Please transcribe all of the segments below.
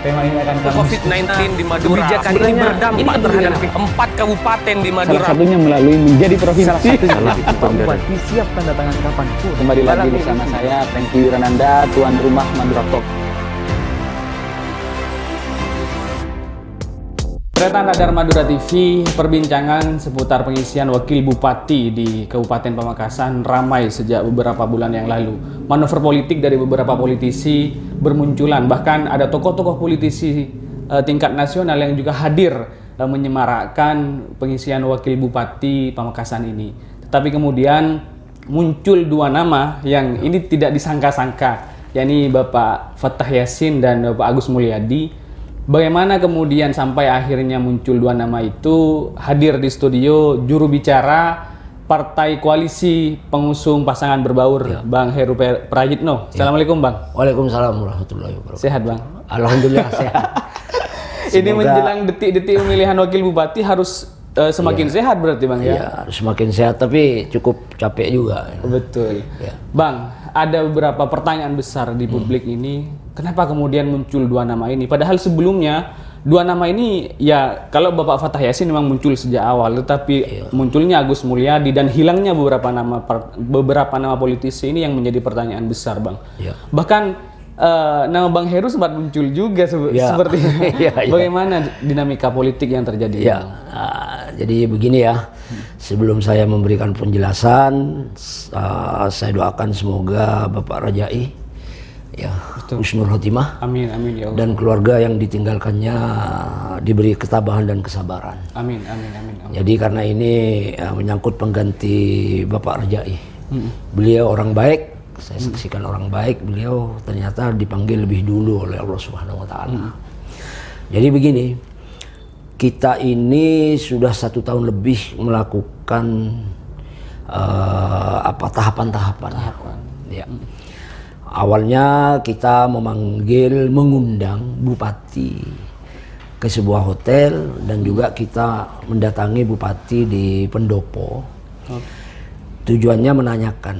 Tema ini akan kami COVID-19 di Madura. Kebijakan ini berdampak terhadap 4 kabupaten di Madura. salah satunya melalui menjadi provinsi. Pak Bupati siap tanda tangan kapan pun. Kembali lagi bersama saya Franky Wirananda, tuan rumah Madura Talk. Kereta Radar Madura TV, perbincangan seputar pengisian wakil bupati di Kabupaten Pamekasan ramai sejak beberapa bulan yang lalu. Manuver politik dari beberapa politisi bermunculan, bahkan ada tokoh-tokoh politisi tingkat nasional yang juga hadir menyemarakkan pengisian wakil bupati Pamekasan ini. Tetapi kemudian muncul dua nama yang ini tidak disangka-sangka, yakni Bapak Fattah Yassin dan Bapak Agus Mulyadi. Bagaimana kemudian sampai akhirnya muncul dua nama itu? Hadir di studio juru bicara Partai Koalisi Pengusung Pasangan Berbaur, Bang Heru Prayitno. Assalamualaikum Bang. Waalaikumsalam warahmatullahi wabarakatuh. Sehat Bang? Alhamdulillah sehat. Ini menjelang detik-detik pemilihan wakil bupati harus semakin sehat berarti Bang ya? Iya, harus semakin sehat tapi cukup capek juga. Betul. Ya. Bang, ada beberapa pertanyaan besar di publik ini. Kenapa kemudian muncul dua nama ini? Padahal sebelumnya dua nama ini ya kalau Bapak Fattah Yassin memang muncul sejak awal, tetapi munculnya Agus Mulyadi dan hilangnya beberapa nama politisi ini yang menjadi pertanyaan besar, Bang. Ya. Bahkan nama Bang Heru sempat muncul juga seperti bagaimana dinamika politik yang terjadi? Ya, jadi begini ya. Sebelum saya memberikan penjelasan, saya doakan semoga Bapak Rajai husnul khotimah. Amin, amin ya Allah. Dan keluarga yang ditinggalkannya diberi ketabahan dan kesabaran. Amin, amin, amin. Amin. Jadi karena ini menyangkut pengganti Bapak Rajai. Beliau orang baik, saya saksikan orang baik. Beliau ternyata dipanggil lebih dulu oleh Allah Subhanahu Wa Taala. Jadi begini, kita ini sudah 1 tahun lebih melakukan tahapan-tahapan. Ya. Awalnya kita mengundang bupati ke sebuah hotel dan juga kita mendatangi bupati di Pendopo. Tujuannya menanyakan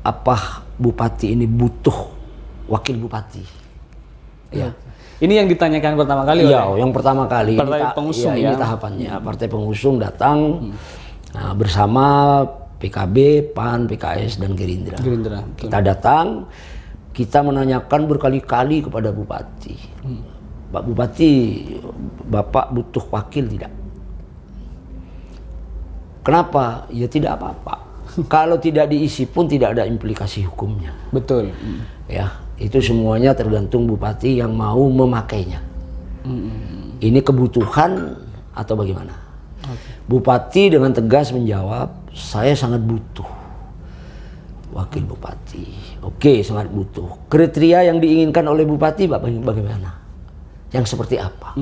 apa bupati ini butuh wakil bupati. Ya. Ini yang ditanyakan pertama kali yang pertama kali. Partai pengusung ini tahapannya. Partai pengusung datang bersama PKB, PAN, PKS dan Gerindra. Kita datang, kita menanyakan berkali-kali kepada Bupati. Pak Bupati, Bapak butuh wakil tidak? Kenapa? Ya tidak apa-apa. Kalau tidak diisi pun tidak ada implikasi hukumnya. Betul. Ya, itu semuanya tergantung Bupati yang mau memakainya. Ini kebutuhan atau bagaimana? Bupati dengan tegas menjawab, saya sangat butuh wakil bupati. Oke, sangat butuh. Kriteria yang diinginkan oleh bupati bagaimana? Yang seperti apa?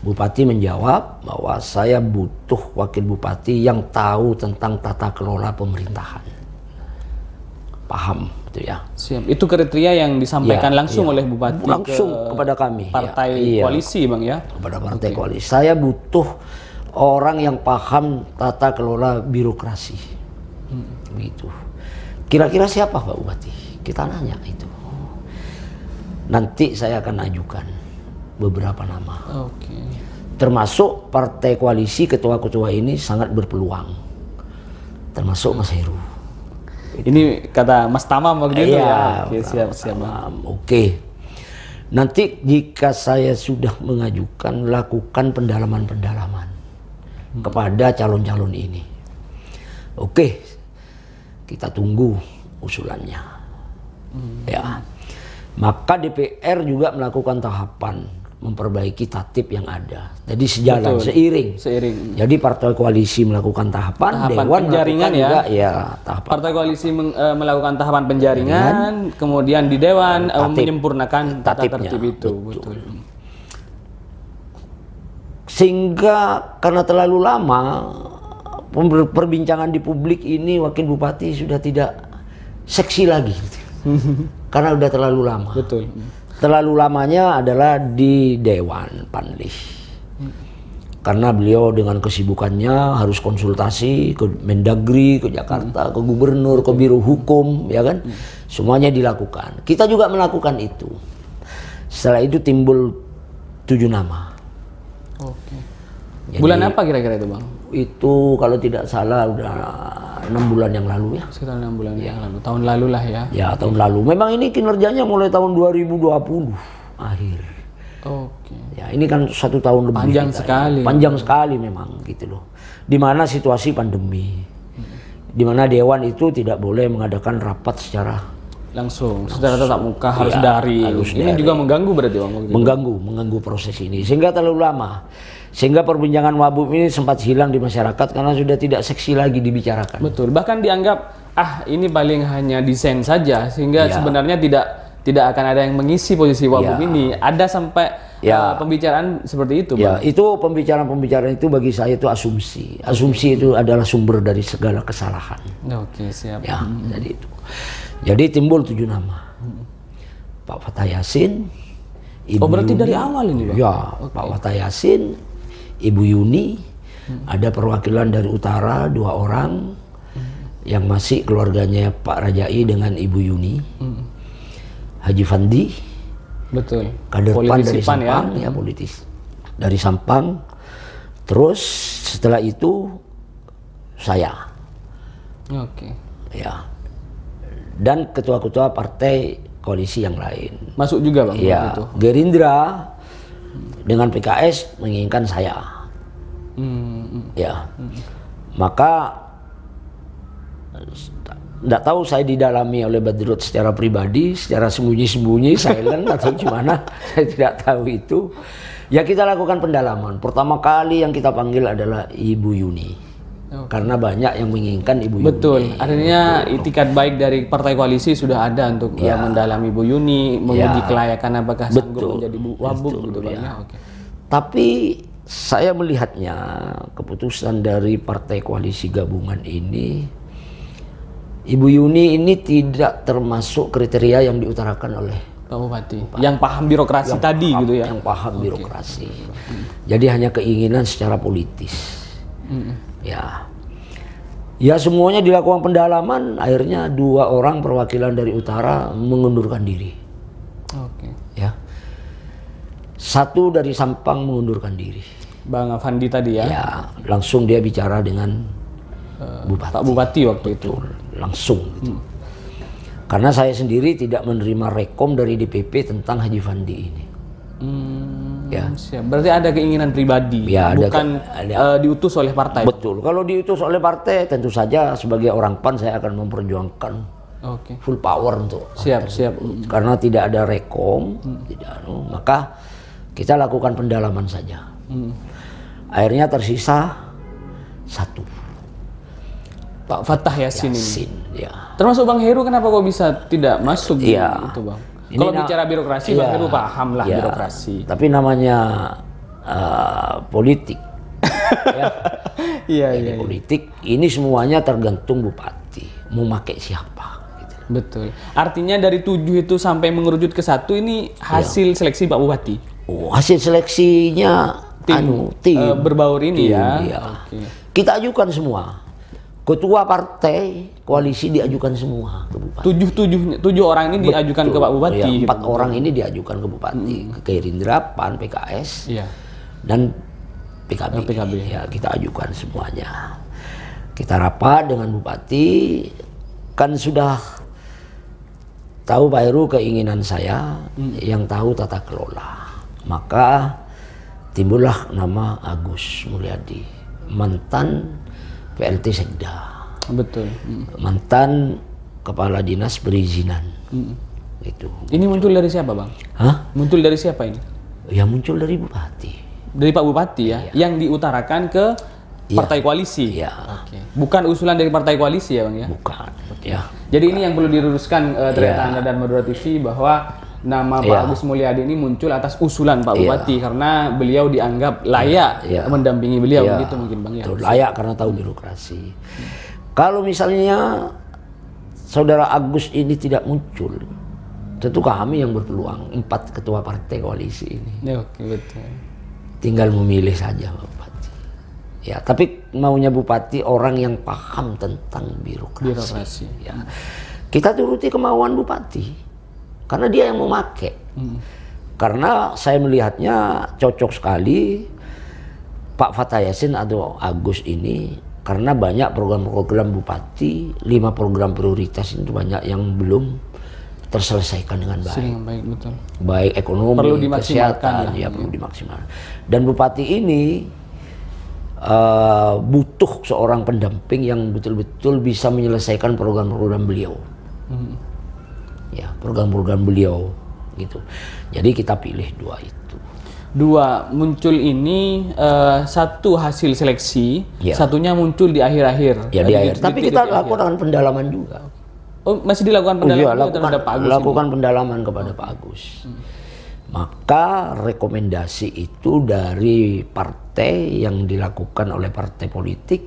Bupati menjawab bahwa saya butuh wakil bupati yang tahu tentang tata kelola pemerintahan. Paham itu ya? Siap. Itu kriteria yang disampaikan langsung oleh bupati kepada kami. Partai koalisi Bang ya? Kepada partai koalisi. Saya butuh orang yang paham tata kelola birokrasi. Begitu. Kira-kira siapa Pak Bupati? Kita nanya itu. Nanti saya akan ajukan beberapa nama. Termasuk partai koalisi, ketua-ketua ini sangat berpeluang. Termasuk Mas Heru. Ini kata Mas Tamam begitu ya? Siap. Oke. Nanti jika saya sudah mengajukan, lakukan pendalaman-pendalaman kepada calon-calon ini. Oke, kita tunggu usulannya. Ya, maka DPR juga melakukan tahapan memperbaiki tatip yang ada. Jadi sejalan, seiring. Jadi partai koalisi melakukan tahapan Dewan penjaringan juga, tahapan. Partai koalisi melakukan tahapan penjaringan, kemudian di Dewan menyempurnakan tata tertib itu. Betul. Sehingga karena terlalu lama perbincangan di publik ini wakil bupati sudah tidak seksi lagi. Karena udah terlalu lama. Betul. Terlalu lamanya adalah di Dewan Panlih. Karena beliau dengan kesibukannya harus konsultasi ke Mendagri, ke Jakarta, ke Gubernur, ke Biro Hukum, ya kan? Semuanya dilakukan. Kita juga melakukan itu. Setelah itu timbul 7 nama. Oke. Jadi, Bulan apa kira-kira itu Bang? Itu kalau tidak salah udah 6 bulan yang lalu ya. Sekitar 6 bulan yang lalu. Tahun lalu lah ya. Ya tahun lalu. Memang ini kinerjanya mulai tahun 2020 akhir. Oke. Ya ini kan 1 tahun lebih. Panjang kita, sekali. Panjang sekali memang gitu loh. Di mana situasi pandemi, di mana Dewan itu tidak boleh mengadakan rapat secara Langsung. Secara tatap muka harus Ya, daring. harus Ini daring. juga mengganggu berarti Bang? Gitu. mengganggu proses ini sehingga terlalu lama. Sehingga perbincangan wabub ini sempat hilang di masyarakat karena sudah tidak seksi lagi dibicarakan. Betul. Bahkan dianggap ini paling hanya desain saja sehingga Ya. sebenarnya tidak akan ada yang mengisi posisi wabub Ya. ini. Ada sampai pembicaraan seperti itu, Ya, Bang. itu pembicaraan itu bagi saya itu asumsi. Asumsi itu adalah sumber dari segala kesalahan. Oke, siap. Ya, jadi itu. Jadi timbul 7 nama. Pak Fatah Yasin, Ibu berarti Yuni. dari awal ini, Bang? Ya, Pak Fatah Yasin, Ibu Yuni, ada perwakilan dari utara 2 orang yang masih keluarganya Pak Rajai dengan Ibu Yuni. Haji Fandi, Betul. kader PAN dari Politisi PAN ya. Sampang, ya politis dari Sampang. Terus setelah itu saya, Oke. ya, dan ketua-ketua partai koalisi yang lain. Masuk juga, Bang, waktu Ya, itu. Gerindra dengan PKS menginginkan saya. Ya, maka tidak tahu saya didalami oleh Badrut secara pribadi, secara sembunyi-sembunyi, silent atau gimana, saya tidak tahu itu. Ya kita lakukan pendalaman. Pertama kali yang kita panggil adalah Ibu Yuni. Karena banyak yang menginginkan Ibu Yuni. Betul. Artinya itikat baik dari partai koalisi sudah ada untuk mendalami Bu Yuni, menguji kelayakan apakah sanggup menjadi wabub gitu, Bang. Ya. Oke. Tapi saya melihatnya keputusan dari partai koalisi gabungan ini, Ibu Yuni ini tidak termasuk kriteria yang diutarakan oleh Pak Bupati. Yang paham birokrasi tadi gitu ya. yang paham birokrasi. Jadi hanya keinginan secara politis. Ya. Ya semuanya dilakukan pendalaman, akhirnya 2 orang perwakilan dari utara mengundurkan diri. Oke. Ya. 1 dari Sampang mengundurkan diri. Bang Afandi tadi ya. Ya, langsung dia bicara dengan Bupati. Pak Bupati waktu itu. Langsung gitu. Karena saya sendiri tidak menerima rekom dari DPP tentang Haji Fandi ini. Ya. Siap. Berarti ada keinginan pribadi, Ya, ada bukan diutus oleh partai. Betul. Kalau diutus oleh partai, tentu saja sebagai orang PAN saya akan memperjuangkan Oke. full power untuk Siap. karena tidak ada rekom, maka kita lakukan pendalaman saja. Akhirnya tersisa 1. Pak Fatah Yasin ini. Yasin, ya. Termasuk Bang Heru, kenapa kok bisa tidak masuk Iya. itu, Bang? Ini Kalau bicara birokrasi, Bang iya. Heru paham lah Iya. birokrasi. Tapi namanya politik. Iya. Ini politik, ini semuanya tergantung bupati mau pakai siapa. Gitu. Betul. Artinya dari 7 itu sampai mengerucut ke 1 ini hasil seleksi Pak Bupati. Oh, hasil seleksinya tim berbaur ini tim, ya. iya. Oke. Kita ajukan semua. Ketua partai koalisi diajukan semua ke bupati. 7 orang ini diajukan ke Pak Bupati. Ya, gitu. 4 orang ini diajukan ke bupati, ke Gerindra, PAN, PKS, Iya. dan PKB. PKB. Ya, kita ajukan semuanya. Kita rapat dengan bupati, kan sudah tahu Pak Heru keinginan saya yang tahu tata kelola. Maka timbullah nama Agus Mulyadi, mantan PLT Sekda, Betul. mantan kepala dinas perizinan. Itu. Ini muncul dari siapa, Bang? Hah? Muncul dari siapa ini? Ya muncul dari bupati. Dari Pak Bupati ya, yang diutarakan ke partai koalisi. Iya. Oke. Bukan usulan dari partai koalisi ya, Bang ya? Bukan. Ya. Jadi ini yang perlu diluruskan ternyata Anda dan Madura TV bahwa nama Pak Agus Mulyadi ini muncul atas usulan Pak Bupati karena beliau dianggap layak mendampingi beliau begitu mungkin, Bang ya. Betul, layak karena tahu birokrasi. Kalau misalnya saudara Agus ini tidak muncul, tentu kami yang berpeluang 4 ketua partai koalisi ini. Ya, oke, betul. Tinggal memilih saja Pak Bupati. Ya, tapi maunya Bupati orang yang paham tentang birokrasi. Ya. Kita turuti kemauan Bupati. Karena dia yang memakai. Karena saya melihatnya cocok sekali Pak Fathah Yassin atau Agus ini, karena banyak program-program bupati, 5 program prioritas itu banyak yang belum terselesaikan dengan baik. Baik, betul. Baik ekonomi, Perlu dimaksimalkan, kesehatan, ya perlu dimaksimalkan. Dan bupati ini butuh seorang pendamping yang betul-betul bisa menyelesaikan program-program beliau. Ya, program-program beliau gitu. Jadi kita pilih 2 itu. 2 muncul ini, satu hasil seleksi, Ya. satunya muncul di akhir-akhir. Ya di akhir. Di Tapi titik-titik kita akhir. lakukan pendalaman juga. Oh, masih dilakukan pendalaman juga terhadap Pak Agus lakukan pendalaman kepada Pak Agus. Maka rekomendasi itu dari partai yang dilakukan oleh partai politik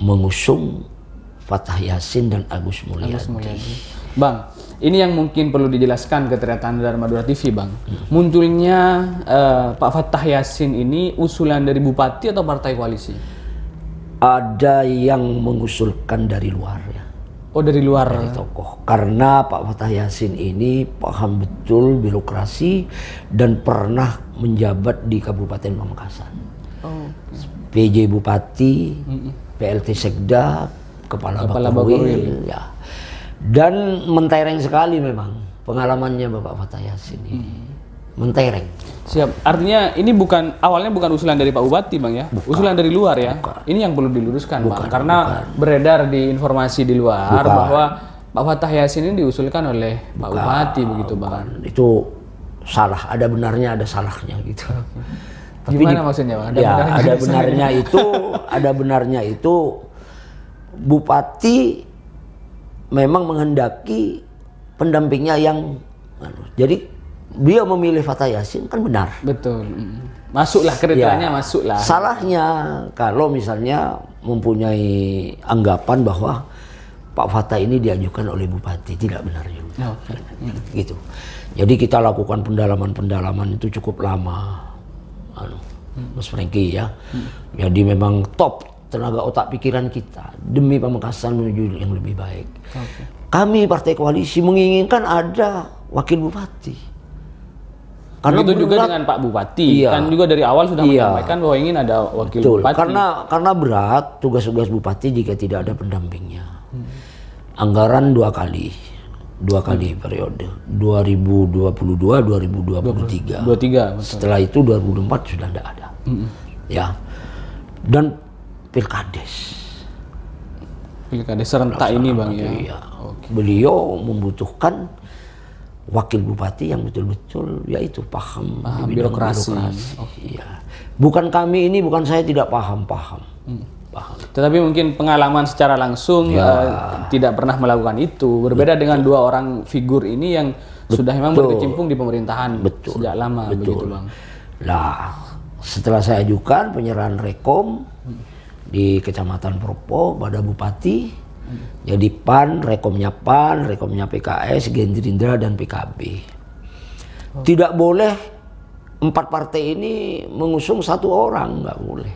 mengusung Fathah Yassin dan Agus Mulyadi. Bang, ini yang mungkin perlu dijelaskan ke Triatanda dan Madura TV, Bang. Munculnya Pak Fathah Yassin ini usulan dari bupati atau partai koalisi? Ada yang mengusulkan dari luar ya. Oh, dari luar. Dari tokoh. Karena Pak Fathah Yassin ini paham betul birokrasi dan pernah menjabat di Kabupaten Pamekasan. Oh. PJ Bupati, PLT Sekda, Kepala Bakorwil, ya. Dan mentereng sekali memang pengalamannya Bapak Fathah Yassin ini. Mentereng. Siap. Artinya ini awalnya bukan usulan dari Pak Bupati, Bang ya. Usulan dari luar ya. Ini yang perlu diluruskan, Bang. Karena beredar di informasi di luar bahwa Pak Fathah Yassin ini diusulkan oleh Pak Bupati begitu, Bang. Itu salah, ada benarnya ada salahnya gitu. Tapi gimana maksudnya, Bang? Ada benarnya itu Bupati memang menghendaki pendampingnya yang jadi beliau memilih Fathah Yassin kan benar. Betul. Masuklah kriterianya, masuklah. Salahnya kalau misalnya mempunyai anggapan bahwa Pak Fathah ini diajukan oleh Bupati, tidak benar juga. Gitu. Jadi kita lakukan pendalaman itu cukup lama. Mas Franky ya. Jadi memang top tenaga otak pikiran kita demi Pamekasan menuju yang lebih baik. Kami partai koalisi menginginkan ada wakil bupati. Karena begitu juga dengan Pak Bupati, kan juga dari awal sudah menyampaikan bahwa ingin ada wakil bupati. Karena berat tugas-tugas bupati jika tidak ada pendampingnya. Anggaran 2 kali periode 2022 2023. 23, betul. Setelah itu 2024 sudah tidak ada. Ya. Dan Pilkades serentak ini, Bang ya. Iya. Beliau membutuhkan wakil bupati yang betul-betul yaitu paham birokrasi. Iya. Bukan kami ini, bukan saya tidak paham. Paham. Tetapi mungkin pengalaman secara langsung tidak pernah melakukan itu. Berbeda dengan 2 orang figur ini yang sudah memang berkecimpung di pemerintahan sejak lama. Begitu, Bang. Nah, setelah saya ajukan penyerahan rekom di Kecamatan Propo pada Bupati, jadi PAN, rekomnya PKS, Gerindra dan PKB. Tidak boleh 4 partai ini mengusung 1 orang, nggak boleh.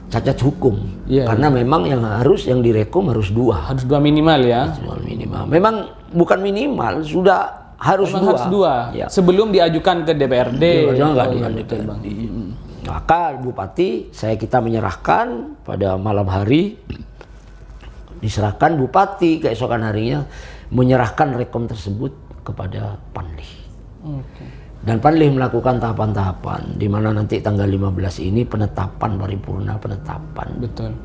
Cacat hukum. Karena memang yang direkom harus 2. Harus 2 minimal ya. Minimal. Memang bukan minimal, sudah harus 2. Harus 2. Ya. Sebelum diajukan ke DPRD. Betul, Bang. Maka Bupati kita menyerahkan pada malam hari, diserahkan Bupati keesokan harinya menyerahkan rekom tersebut kepada Panlih. Dan Panlih melakukan tahapan-tahapan di mana nanti tanggal 15 ini penetapan paripurna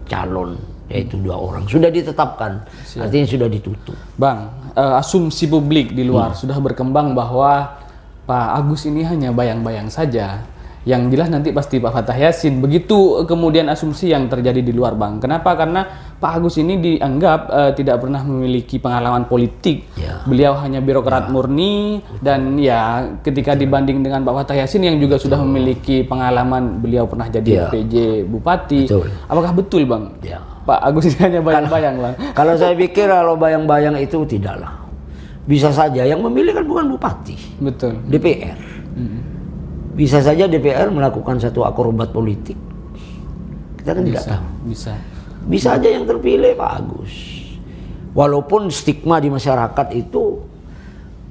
calon, yaitu 2 orang sudah ditetapkan. Artinya sudah ditutup. Bang, asumsi publik di luar sudah berkembang bahwa Pak Agus ini hanya bayang-bayang saja. Yang jelas nanti pasti Pak Fathah Yassin. Begitu kemudian asumsi yang terjadi di luar, Bang. Kenapa? Karena Pak Agus ini dianggap tidak pernah memiliki pengalaman politik. Beliau hanya birokrat murni. Dan ya ketika dibanding dengan Pak Fathah Yassin yang juga sudah memiliki pengalaman, beliau pernah jadi PJ Bupati. Apakah betul, Bang? Pak Agus ini hanya bayang-bayang, Bang? Kalau saya pikir kalau bayang-bayang itu tidaklah. Bisa saja yang memilih kan bukan Bupati. Betul. DPR. Bisa saja DPR melakukan satu akrobat politik. Kita kan tidak tahu. Bisa aja yang terpilih Pak Agus. Walaupun stigma di masyarakat itu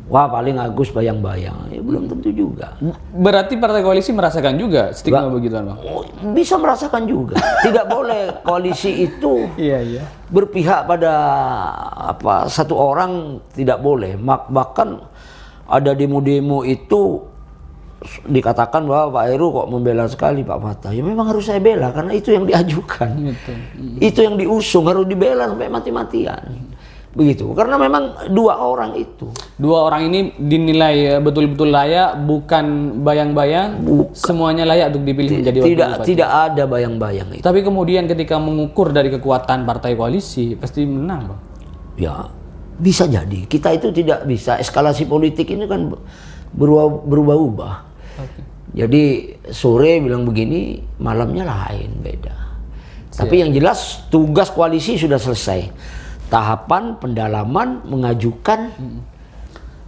wah paling Agus bayang-bayang. Ya belum tentu juga. Berarti partai koalisi merasakan juga stigma begitu, Bang? Oh, bisa merasakan juga. Tidak boleh koalisi itu Iya. berpihak pada satu orang, tidak boleh. Bahkan ada demo-demo itu dikatakan bahwa Pak Heru kok membela sekali Pak Fatah. Ya memang harus saya bela karena itu yang diajukan. Betul. Itu yang diusung, harus dibela sampai mati-matian. Begitu. Karena memang dua orang itu. Dua orang ini dinilai betul-betul layak, bukan bayang-bayang. Semuanya layak untuk dipilih menjadi wakil bupati. Tidak ada bayang-bayang itu. Tapi kemudian ketika mengukur dari kekuatan partai koalisi, pasti menang, Bang. Ya, bisa jadi. Kita itu tidak bisa. Eskalasi politik ini kan berubah-ubah. Okay. Jadi sore bilang begini, malamnya lain, beda. Tapi yang jelas tugas koalisi sudah selesai. Tahapan pendalaman mengajukan.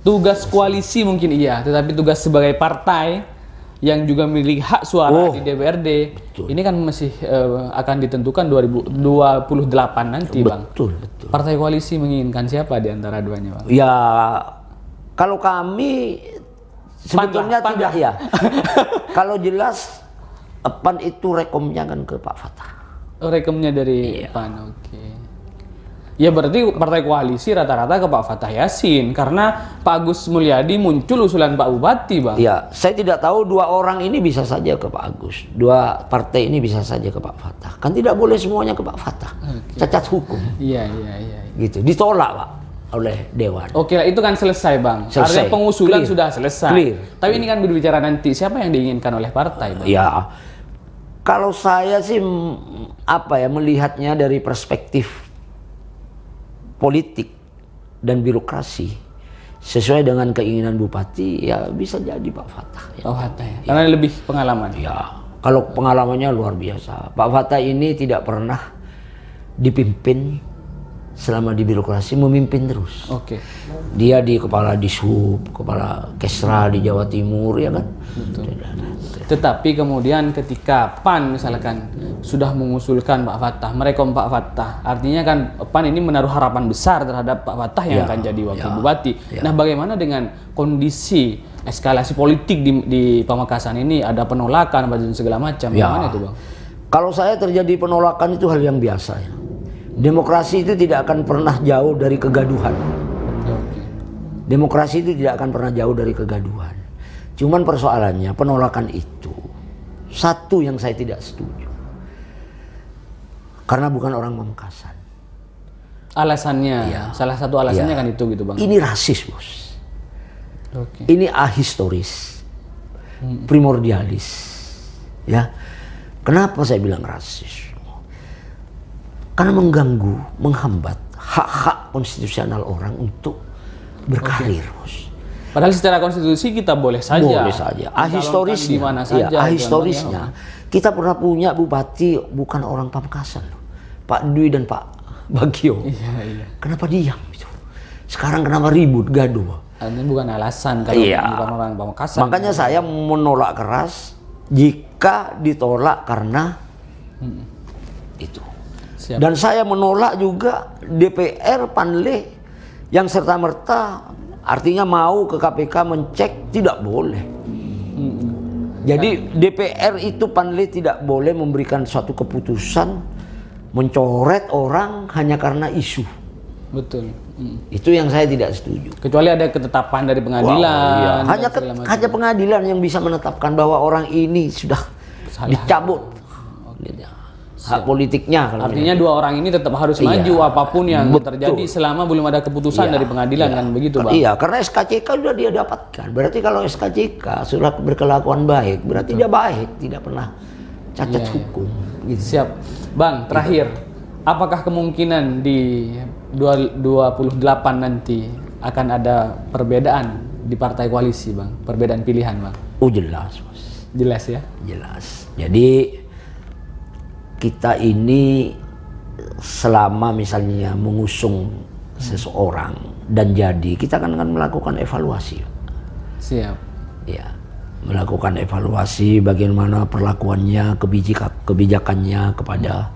Tugas koalisi mungkin iya, tetapi tugas sebagai partai yang juga memiliki hak suara di DPRD, ini kan masih akan ditentukan 2028 nanti, Bang. Betul. Partai koalisi menginginkan siapa di antara duanya, Bang? Ya, kalau kami sebetulnya Pan lah. tidak ya. Kalau jelas PAN itu rekomnya kan ke Pak Fatah. Rekomnya dari PAN, oke. Ya berarti partai koalisi rata-rata ke Pak Fatah Yasin karena Pak Agus Mulyadi muncul usulan Pak Bupati, Bang. Ya, saya tidak tahu dua orang ini bisa saja ke Pak Agus, dua partai ini bisa saja ke Pak Fatah. Kan tidak boleh semuanya ke Pak Fatah, cacat hukum. Iya. Gitu, ditolak Pak oleh Dewan. Oke, itu kan selesai, Bang. Selesai. Artinya pengusulan Clear. sudah selesai. Clear. Tapi ini kan berbicara nanti siapa yang diinginkan oleh partai, Bang? Ya, kalau saya sih melihatnya dari perspektif politik dan birokrasi sesuai dengan keinginan bupati, ya bisa jadi Pak Fatah. Pak Fatah ya. Karena lebih pengalaman. Ya, kalau pengalamannya luar biasa. Pak Fatah ini tidak pernah dipimpin selama di birokrasi, memimpin terus. Oke. Dia di kepala Dishub, kepala Kesra di Jawa Timur, ya kan? Betul. Tetapi kemudian ketika PAN misalkan sudah mengusulkan Pak Fatah, merekom Pak Fatah, artinya kan PAN ini menaruh harapan besar terhadap Pak Fatah yang akan jadi wakil bupati. Nah, bagaimana dengan kondisi eskalasi politik di Pamekasan ini, ada penolakan dan segala macam? Bagaimana itu, Bang? Kalau saya terjadi penolakan itu hal yang biasa ya. Demokrasi itu tidak akan pernah jauh dari kegaduhan. Oke. Demokrasi itu tidak akan pernah jauh dari kegaduhan. Cuman persoalannya penolakan itu satu yang saya tidak setuju. Karena bukan orang Pamekasan. Alasannya, salah satu alasannya kan itu gitu, Bang. Ini rasis, Bos. Oke. Ini ahistoris. Primordialis. Ya. Kenapa saya bilang rasis? Karena mengganggu, menghambat hak-hak konstitusional orang untuk berkarir, Bos. Padahal secara konstitusi kita boleh saja. Boleh saja. Ahistorisnya, di mana saja. ahistorisnya, kita pernah punya bupati bukan orang Pamekasan, Pak Dwi dan Pak Bagio. Iya. Kenapa diam itu? Sekarang kenapa ribut, gaduh? Ini bukan alasan kalau bukan orang Pamekasan. Makanya saya menolak keras jika ditolak karena itu. Siap. Dan saya menolak juga DPR Panle yang serta-merta artinya mau ke KPK mencek, tidak boleh. Jadi DPR itu Panle tidak boleh memberikan suatu keputusan mencoret orang hanya karena isu. Betul. Itu yang saya tidak setuju. Kecuali ada ketetapan dari pengadilan. Hanya pengadilan yang bisa menetapkan bahwa orang ini sudah dicabut hak politiknya. Artinya dua orang ini tetap harus maju apapun yang terjadi selama belum ada keputusan dari pengadilan kan begitu, Bang? Iya, karena SKCK sudah dia dapatkan. Berarti kalau SKCK surat berkelakuan baik, berarti dia baik, tidak pernah cacat hukum. Gitu. Siap. Bang, terakhir, apakah kemungkinan di 2028 nanti akan ada perbedaan di partai koalisi, Bang? Perbedaan pilihan, Bang? Oh, jelas, Bos. Jelas ya? Jelas. Jadi kita ini selama misalnya mengusung seseorang dan jadi, kita akan melakukan evaluasi. Siap. Ya, melakukan evaluasi bagaimana perlakuannya, kebijakannya kepada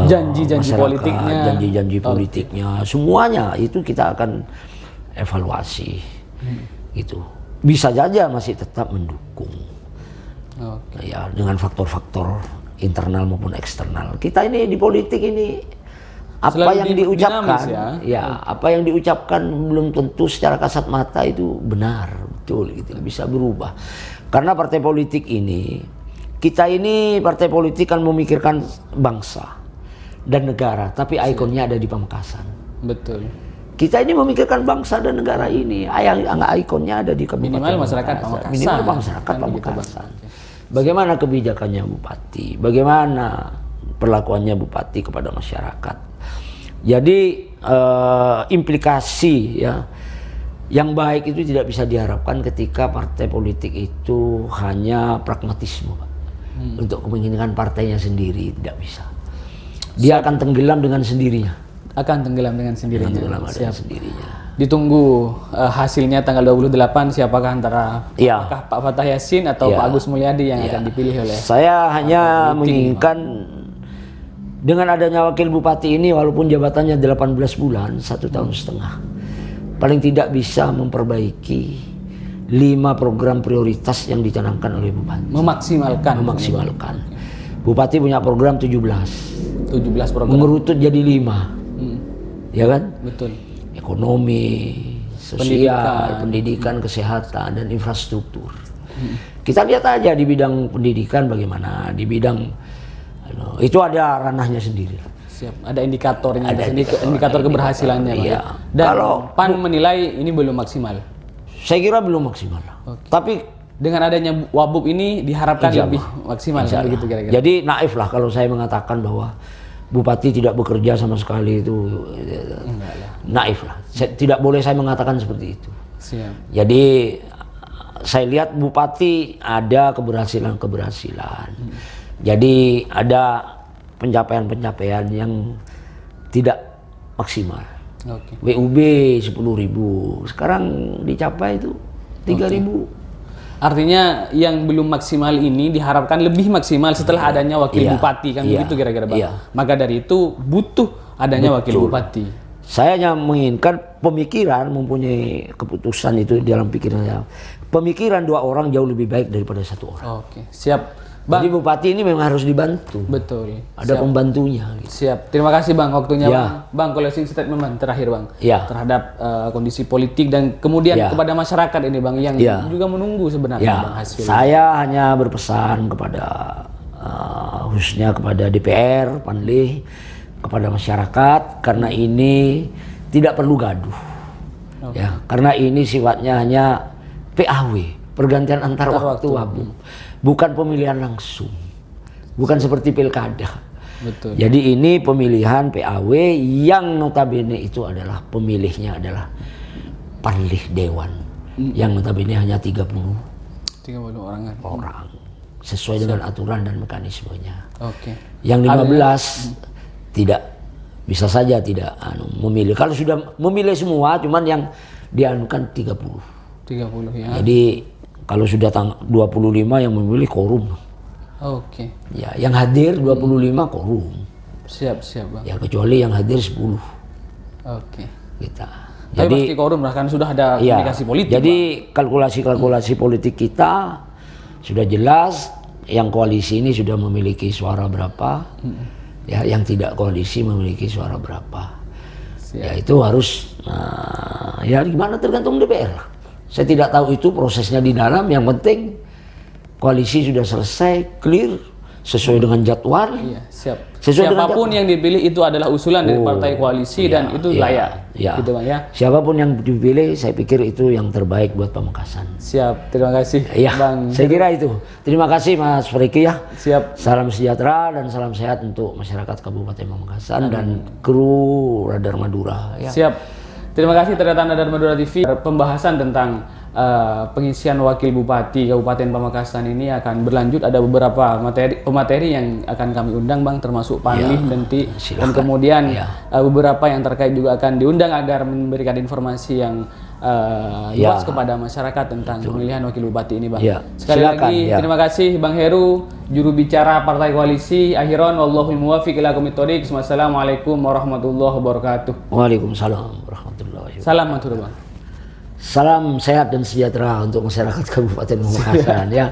janji-janji masyarakat, politiknya, janji-janji politiknya, semuanya itu kita akan evaluasi. Gitu. Bisa saja masih tetap mendukung. Oke. Ya, dengan faktor-faktor internal maupun eksternal. Kita ini di politik ini apa Selalu yang diucapkan, dinamis ya. apa yang diucapkan belum tentu secara kasat mata itu benar, betul gitu, bisa berubah. Karena partai politik ini, kita ini partai politik kan memikirkan bangsa dan negara, tapi ikonnya ada di Pamekasan. Betul. Kita ini memikirkan bangsa dan negara ini, ikonnya ada di Kabupaten Minimal masyarakat Pamekasan. Minimal masyarakat Kan begitu, Pamekasan. Bang. Bagaimana kebijakannya Bupati, bagaimana perlakuannya Bupati kepada masyarakat. Jadi implikasi ya yang baik itu tidak bisa diharapkan ketika partai politik itu hanya pragmatisme, Pak. Untuk kepentingan partainya sendiri, tidak bisa. Dia akan tenggelam dengan sendirinya. Akan tenggelam dengan sendirinya. Tenggelam dengan Siap. sendirinya. Ditunggu hasilnya tanggal 28 siapakah antara Iya. apakah Pak Fatah Yassin atau Iya. Pak Agus Mulyadi yang Iya. akan dipilih oleh Saya hanya politik, menginginkan dengan adanya wakil bupati ini, walaupun jabatannya 18 bulan, 1 tahun setengah, paling tidak bisa memperbaiki 5 program prioritas yang dicanangkan oleh bupati. Memaksimalkan. Bupati punya program 17 program. mengerucut jadi 5, ya kan? Betul. Ekonomi, sosial, pendidikan, kesehatan, dan infrastruktur. Kita lihat aja di bidang pendidikan bagaimana, di bidang itu ada ranahnya sendiri. Siap. Ada indikatornya, Ada indikator keberhasilannya, Pak. iya. Dan Kalau PAN menilai ini belum maksimal. Saya kira belum maksimal. Tapi Dengan adanya Wabub ini diharapkan Insya lebih Allah. maksimal, Insya begitu Allah. kira-kira. Jadi naif lah kalau saya mengatakan bahwa Bupati tidak bekerja sama sekali, itu naif lah. Tidak boleh saya mengatakan seperti itu. Siap. Jadi saya lihat Bupati ada keberhasilan. Jadi ada pencapaian-pencapaian yang tidak maksimal. Oke. WUB 10.000, sekarang dicapai itu 3.000. Artinya yang belum maksimal ini diharapkan lebih maksimal setelah adanya wakil Iya. bupati, kan Iya. begitu kira-kira, Bang. Iya. Maka dari itu butuh adanya wakil bupati. Saya hanya menginginkan pemikiran, mempunyai keputusan itu dalam pikirannya. Pemikiran 2 orang jauh lebih baik daripada 1 orang. Oke, siap. Bang, Jadi Bupati ini memang harus dibantu. betul. Ada pembantunya. Gitu. Siap. Terima kasih, Bang, waktunya, Ya. Bang. Bang, closing statement, Bang, terakhir, Bang. Ya. Terhadap kondisi politik dan kemudian Ya. kepada masyarakat ini, Bang, yang Ya. juga menunggu sebenarnya, Ya, Bang, hasil. saya hanya berpesan kepada khususnya kepada DPR, Panlih, kepada masyarakat, karena ini tidak perlu gaduh. Ya, karena ini sifatnya hanya PAW, pergantian antar waktu Wabub. Bukan pemilihan langsung. Bukan seperti pilkada. Betul. Jadi ini pemilihan PAW yang notabene itu adalah pemilihnya adalah Panlih Dewan. Yang notabene hanya 30 orang kan. orang. Sesuai dengan aturan dan mekanismenya. Oke. Yang 15 tidak, bisa saja tidak memilih. Kalau sudah memilih semua, cuman yang dianukan 30. 30 ya. Jadi kalau sudah 25 yang memilih korum. Oke. Ya, yang hadir 25 korum. Siap, Bang. Ya, kecuali yang hadir 10 Oke. kita. Tapi pasti korum lah, kan sudah ada ya, komunikasi politik. jadi kalkulasi politik kita sudah jelas. Yang koalisi ini sudah memiliki suara berapa, ya, yang tidak koalisi memiliki suara berapa. Siap. Ya itu harus, ya gimana tergantung DPR lah. Saya tidak tahu itu prosesnya di dalam. Yang penting koalisi sudah selesai, clear, sesuai dengan jadwal. Iya, siap. Sesuai dengan Siapapun yang dipilih itu adalah usulan dari partai koalisi dan itu layak. Ya. Gitu, Bang, ya. Siapapun yang dipilih, saya pikir itu yang terbaik buat Pamekasan. Siap. Terima kasih, Ya, Bang. saya kira itu. Terima kasih Mas Freki ya. Siap. Salam sejahtera dan salam sehat untuk masyarakat Kabupaten Pamekasan dan kru Radar Madura. Ya. Siap. Terima kasih ternyata Radar Madura TV. Pembahasan tentang pengisian wakil bupati Kabupaten Pamekasan ini akan berlanjut. Ada beberapa pemateri yang akan kami undang, Bang, termasuk Panlih nanti, dan silakan. kemudian beberapa yang terkait juga akan diundang agar memberikan informasi yang luas kepada masyarakat tentang pemilihan wakil bupati ini, Bang. Ya. Sekali Silakan, lagi ya. terima kasih Bang Heru, juru bicara Partai Koalisi. Akhiran wallahul muwaffiq ila aqwamit thoriq. Wassalamualaikum warahmatullahi wabarakatuh. Waalaikumsalam warahmatullahi wabarakatuh. Salam matur, Bang. Salam sehat dan sejahtera untuk masyarakat Kabupaten Pamekasan ya.